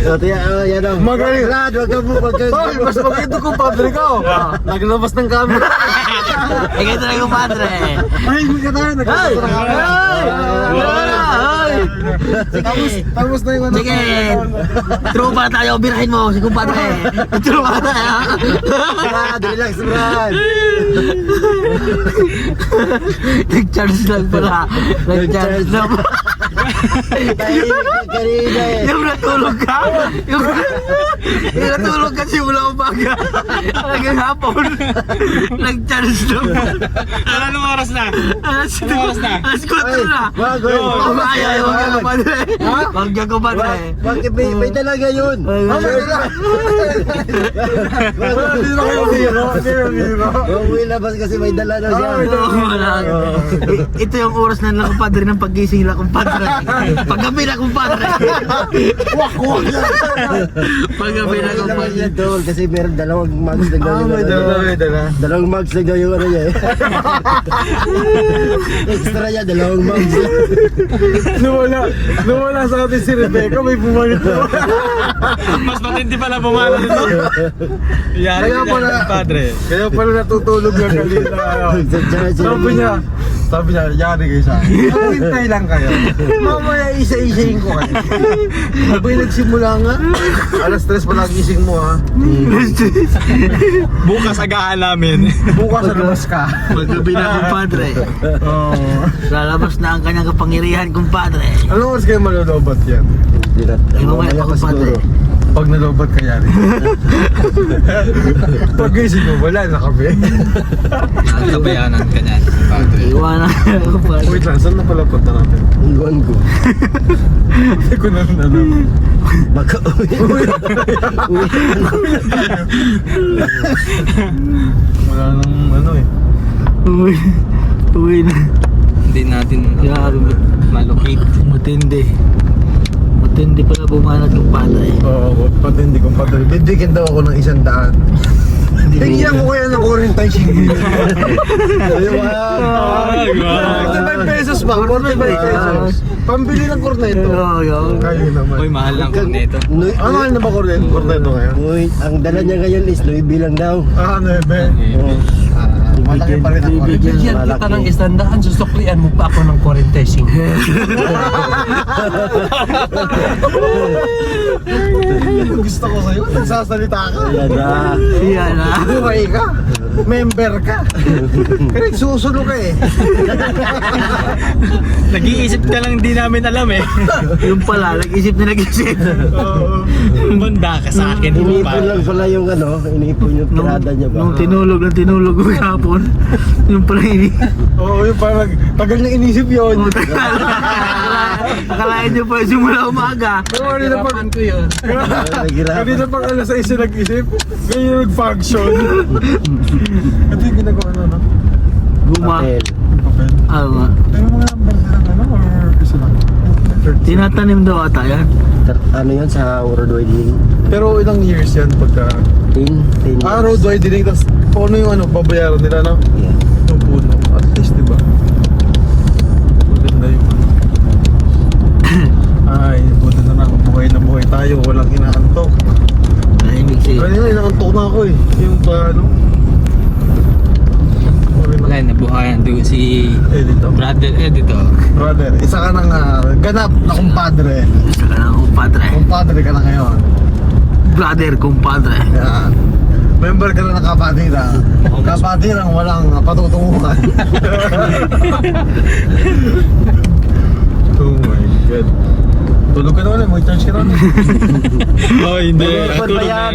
Yan ang magaling. Brad, wag ka mo, wag ka. Tol, mas maganda kung padre ka. Naglabas ng camera. Eh, ganito na yung padre. Ay, hindi ka tayo. Nagkakaroon ng camera. Tapos na yung ano. Sige. True pa tayo. Birahin mo si kumpadre. True pa tayo. Brad, relax, Brad. Nag-charge lang pala. Nag-charge lang. Kanina eh. Yung natulog ka. Yung natulog ka simula umaga. Hanggang hapon. Nag-charge lang. Anong oras na? Alas oras na? 4 na. Wag, wag. Ayaw, huwag ka kumpadre. Huwag ka kumpadre. Bakit may talaga yun? Hindi na kayo biro. Uwi labas kasi may dala na siya. Ito yung oras na lang kumpadre ng paggising lang kumpadre. Paggabi na kumpadre. Wak. Paggabi na kumpadre. Tol, kasi meron dalawang mags na gawin. May dala. Dalawang mags na gawin ano niya eh. Extra niya, dalawang mags. Nawala sa atin si Rebecca, may bumalik na. Mas matindi pala bumalo nito. Yari Kaya ka pala, padre. kaya pala natutulog na kanina. Sabi niya, yari kayo sa akin. Hintay lang kayo. Mamaya isa-isayin ko kayo. Sabi nagsimula nga. Alas 3 pa nagising mo ha. Bukas agahan namin. Bukas sa labas ka. Paggabi na kumpadre. Oh. Lalabas na ang kanyang kapangyarihan kumpadre. Anong oras kayo malolobat yan? Ay, mamaya pa kumpadre. Pag nalobat ka yari. Pag gising mo, wala na kami. Nagkabayanan ka niyan, padre. Iwanan ka kumpadre. Wait lang, saan na pala punta natin? Iwan ko. Hindi ko na ano. Baka uwi. Wala nang ano eh. Uwi na. Hindi natin Grabe. malocate. Matindi pala bumanat kumpadre. Oo, pati hindi ko padre. Bibigyan daw ako ng 100. Tingnan ko kaya ng quarantine shield. Wow. 45 pesos ba? 45 pesos. Pambili ng korneto. Kaya naman. Uy, mahal lang kung nito. Ano na ba korneto ngayon? Uy, ang dala niya ngayon is Louis bilang daw. 9. Malaki pa rin ang korneto. Bigyan kita ng 100, susuklian mo pa ako ng quarantesing. Gusto ko sa'yo, nagsasalita ka. Yan na. Buhay ka. Member ka. Kaya susulo ka eh. Nag-iisip ka lang di namin alam eh. Yung pala, nag-isip. Banda ka sa akin. Inipon lang pala yung ano, inipon yung tirada niya ba? Nung tinulog ko kahapon. Yung pala Oo, yung parang tagal niya inisip yun. Akalain niyo pa simula umaga. Pero kanina pag ko yun. kanina pag alas 6 nag-isip, ganyan nag-function. Ito yung ginagawa na, no? Guma. Papel. Papel. Nga. Pero mga number na ano, or isa lang? Tinatanim daw ata yan. Ano yun sa road widening? Pero ilang years yan pagka... 10 years. road widening, tapos kung ano yung ano, babayaran nila, no? Yeah. Yung puno. At least, di ba? Maganda yung ano. Ay, buti na lang. Buhay tayo. Walang inaantok. Tahimik siya. Kanina, inaantok na ako eh. Yung pa, ano? Wala, nabuhayan doon si Editor. brother editor. Brother, isa ka ng ganap na kumpadre. Isa ka na kumpadre. Kumpadre ka na ngayon. Brother, kumpadre. Yan. Member ka na ng kapatirang. Kapatirang walang patutunguhan. Oh my God. Tulog ka naman, may charge ka naman. Oh, hindi. Full ba yan?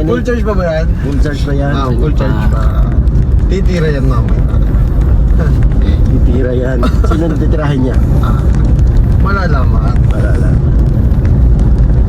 Full charge pa ba yan? Full charge ba yan? Full charge pa. Titira yan mamaya. Titira yan. Sino titirahin niya? Malalaman.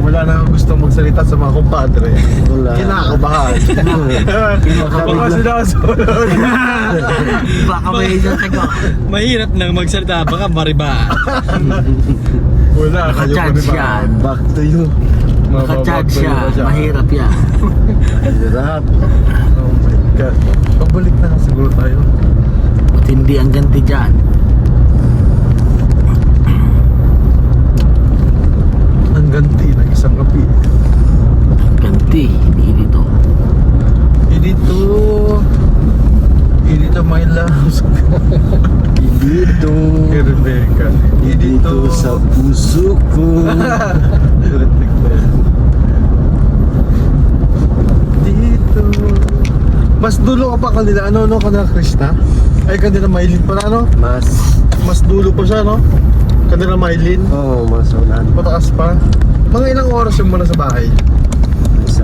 Wala na akong gusto magsalita sa mga kumpadre. Wala. Kinakabahan. Baka sila kasulod. Baka may isang tago. Mahirap nang magsalita, baka mariba. Wala kayo Nakachance pa yan. Back to you. Nakachance siya. Mahirap yan. Hirap. Oh my God. Pabalik na siguro tayo. Matindi ang ganti dyan. Ang ganti na Isang kapi. Ganti. Dito. Dito my loves. Dito. Kay Rebecca. Dito sa puso ko. Dito. Mas dulo ka pa kanila, kanila Krista? Ay, kanila Maylin pala, Mas dulo pa siya, Kanila Maylin. Oo, mas ulan. Pataas pa. Mga ilang oras yung muna sa bahay? Sa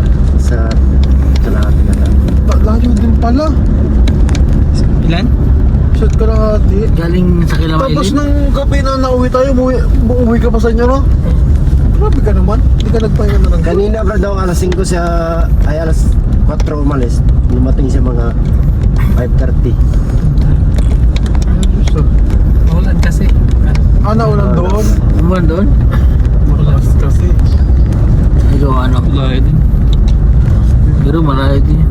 lahat na lang. Layo din pala. Ilan? Shot ka lang ati. Galing sa Kilamaylin. Tapos nung gabi na nauwi tayo, umuwi ka pa sa inyo, no? Grabe ka naman. Hindi ka nagpahinga na lang. Kanina pa daw alas 5 siya, ay alas 4 umalis. Lumating siya mga 5:30. Ulan kasi. Naulan doon? Umulan doon? Malakas kasi. Pero ano? Lahat din. Pero malayo din.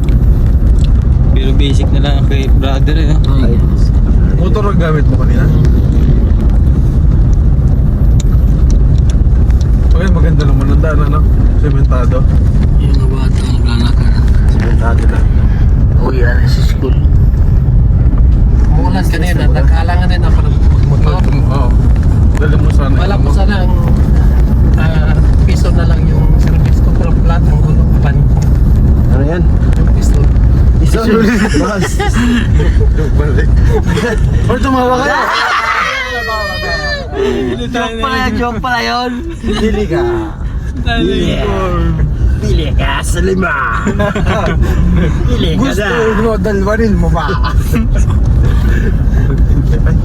Pero basic na lang kay brother eh. No? Ay, Motor ang gamit mo kanina? Okay, maganda naman ang daan, Sementado. yung mga bata naglalakad. Simentado na. Uwi na sa school. Umulan kanina. Nagkaalangan din ako ng motor. Oo. Dali mo sana. Wala ko sana ang piso na lang yung service ko. Pero flat ang gulo. Apan Ano yan? yung piso. Iso. Mas. Balik. Or tumawa ka na. Joke pala yun. Pili ka. Pili ka sa 5. Pili ka Gusto na. mo, dalwanin mo ba? Ay.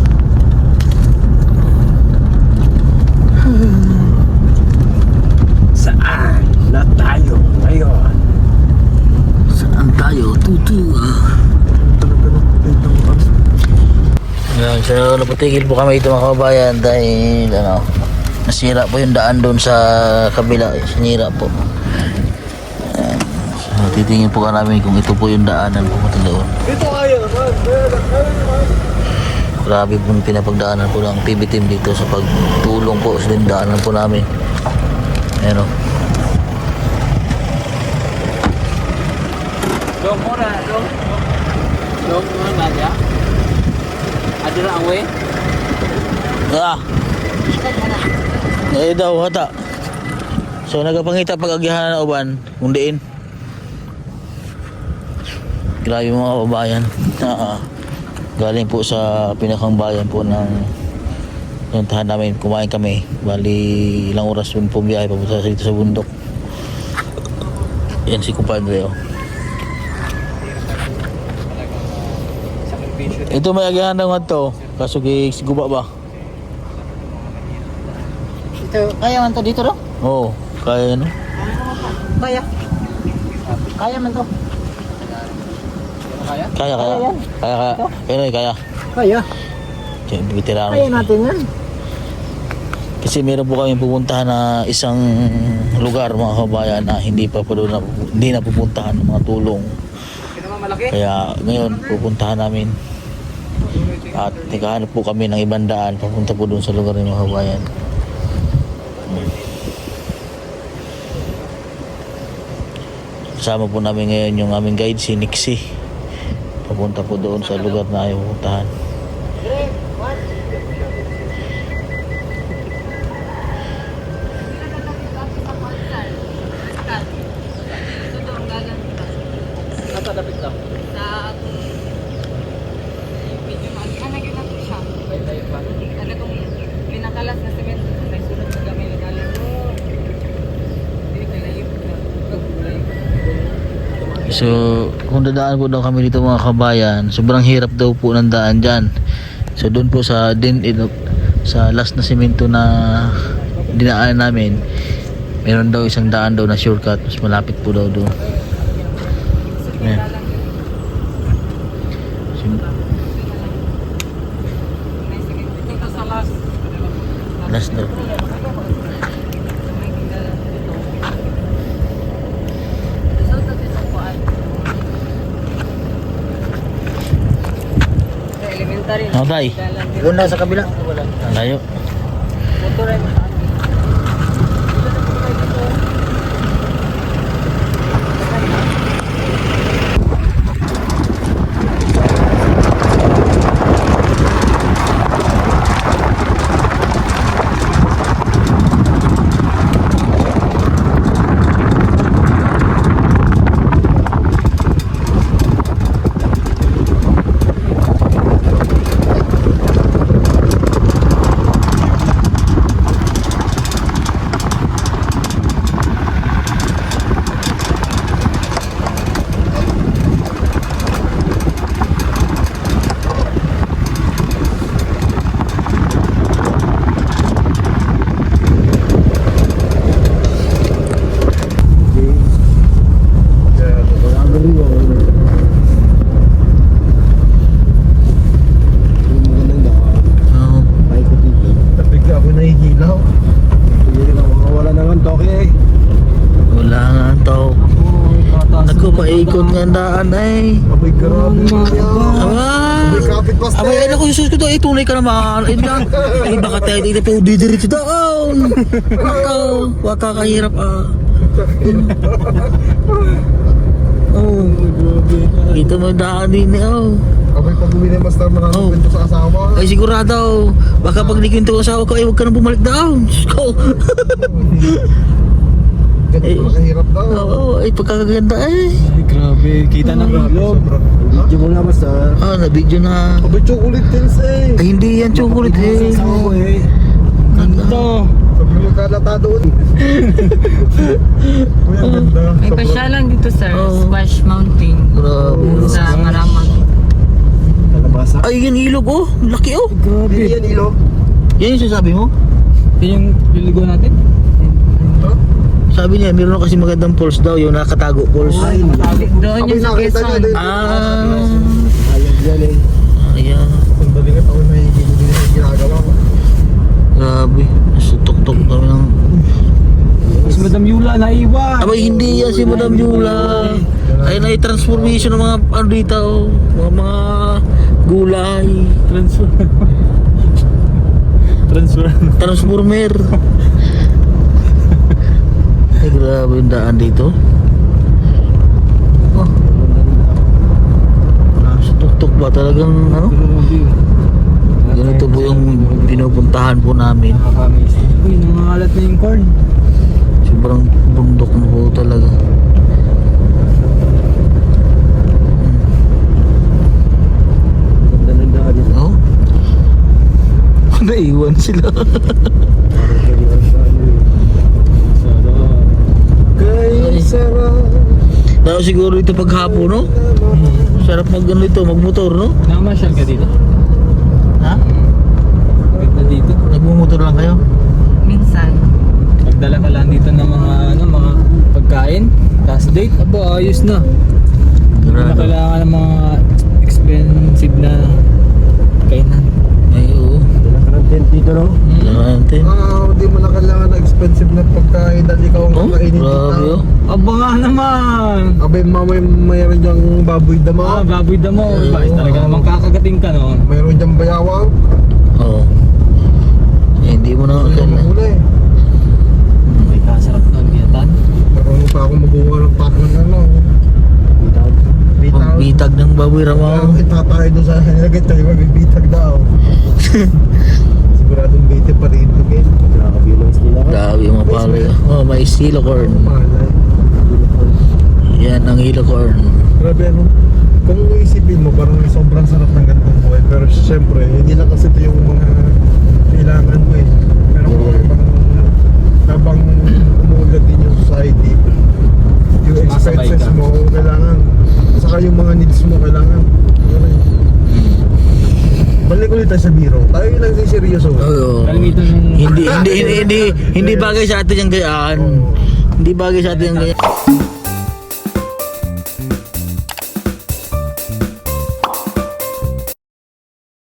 Saan na tayo ngayon? Saan tayo? Tutu. Yan, so napatigil po kami dito mga kababayan dahil nasira po yung daan doon sa kabila. Sinira po. Yan. So titingin po ka namin kung ito po yung daanan pupunta doon. Ito kaya naman. Grabe po pinapagdaanan po ng PB team dito sa pagtulong po sa daanan po namin. Ayan o. Dong muna, dong. Dong muna ba? Ada lang away. Ah! Eh daw, hata. So nagapangita pag-agihan na uban, kundiin. Grabe mga kababayan. Galing po sa pinakang bayan po ng puntahan namin, kumain kami. Bali ilang oras yun po biyahe papunta dito sa bundok. Yan si kumpadre oh. Ito may agihan na nga to. Kaso guba ba? Ito, kaya man to dito no? Oo, kaya ano? Kaya. Kaya man to. Kaya. Kaya yan. Kaya. Kaya. Kaya veterano. Kaya natin yan. Kasi meron po kami pupuntahan na isang lugar mga kabayan na hindi pa po doon hindi na pupuntahan ng mga tulong. Kaya ngayon pupuntahan namin. At naghahanap po kami ng ibang daan papunta po doon sa lugar ng mga kabayan. Kasama po namin ngayon yung aming guide si Nixie. Papunta po doon sa lugar na ayaw pupuntahan. Pinakalas na semento may sunod na gamay legalan mo. Hindi kalayo na. So, kung dadaan po daw kami dito mga kabayan, sobrang hirap daw po ng daan dyan. So, doon po sa sa last na semento na dinaan namin, meron daw isang daan daw na shortcut. Mas malapit po daw doon. Ayan. Dito sa last. Last daw. Elementary. Okay. Doon na sa kabila. Layo. Motor ay paikot nga ang daan ay. Abay, grabe mga Aba! Abay, kapit pas Aba, ay naku, Sus ko to, tunay ka naman. Ay, baka tayo dito pa didiretso doon. Wag ka kahirap Oh. Kita mo yung daan din oh. Abay, pag uwi na yung master, maraming Oh. kwento sa asawa. Ay sigurado. Baka pag nikwento ko sa asawa ko, ay huwag ka na bumalik down. Diyos ko. Ganito pala kahirap daw. Oo, ay pagkakaganda eh. Grabe, kita ng ilog. Video mo na master. Na-video na. Abay, chocolate pills eh. Ay hindi yan chocolate eh. Ito. Sabi mo kalata doon. Uy, ang ganda. May Sobrang- pasyalan dito sir, Oo. Squash Mountain. Grabe. Sa Maramag. Kalabasa. Ay yan ilog oh. Laki oh. Hindi yan ilo. Yan yung sasabi mo? Yun yung liligo natin? Sabi niya, meron kasi magandang falls daw, yung nakatago falls. Ay, Doon Abay, yung sa nakita niya Quezon. din. ayun yan eh. Ayan. Sandali nga ako may ginagawa ko. Grabe. Nasa tok-tok kami ng... Si Madam Yula naiwan. Abay, hindi yan si Madam Yula. Ay, na-transformation ng mga ano dito, oh. Mga gulay. Transformer. Ay, grabe yung daan dito. Oh. Nasa tok-tok ba talagang ano? Ganito po yung pinupuntahan po namin. Uy, nangangalat na yung corn. Sobrang bundok na po talaga. Ganda ng daan yun. Oh? Naiwan sila. Kay sarap. Daw siguro ito paghapon, no? Sarap mag ano ito, magmotor, no? Namasyal ka dito? Ha? Ganda dito. Nagmumotor lang kayo? Minsan. Magdala ka lang dito ng mga ano, mga pagkain. Tapos date, abo, ayos na. Hindi na Grabe. kailangan ng mga expensive na kainan. Ay, oo. Wala ka ng tent dito no? Kailangan natin. Hindi mo na kailangan ng expensive na pagkain dahil ikaw ang Oh, kakainin grabe, oh. Aba nga naman! Abay, mamay mayroon diyang baboy dama. Baboy damo. Ay, Bakit talaga oo. naman kakagating ka, no? Mayroon diyang bayawang. Oo. Eh, hindi mo na Ano kailangan. muna eh. May kasarap na biyatan. Marunong pa ako mabuha ng pack ng ano. Bitag. Pagbitag ng baboy ramaw. Itatay doon sa nilagay tayo magbibitag daw. Siguradong bite pa rin ito, Ken. Nakakabilong nila ka. Grabe yung mga palay. Oh, may silo corn. Malay. Yan ang hilo corn. Grabe ano. Kung isipin mo, parang sobrang sarap ng ganitong buhay. Pero syempre, hindi lang kasi ito yung mga kailangan mo eh. Pero kung ibang habang umuulad din yung society, yung Sumasabay expenses ka. mo kailangan. Saka yung mga needs mo kailangan. Ganun. Balik ulit tayo sa biro. Tayo lang si seryoso. Oo. Kalimitan ng... Hindi bagay sa atin yung gayaan. Hindi bagay sa atin yung gayaan.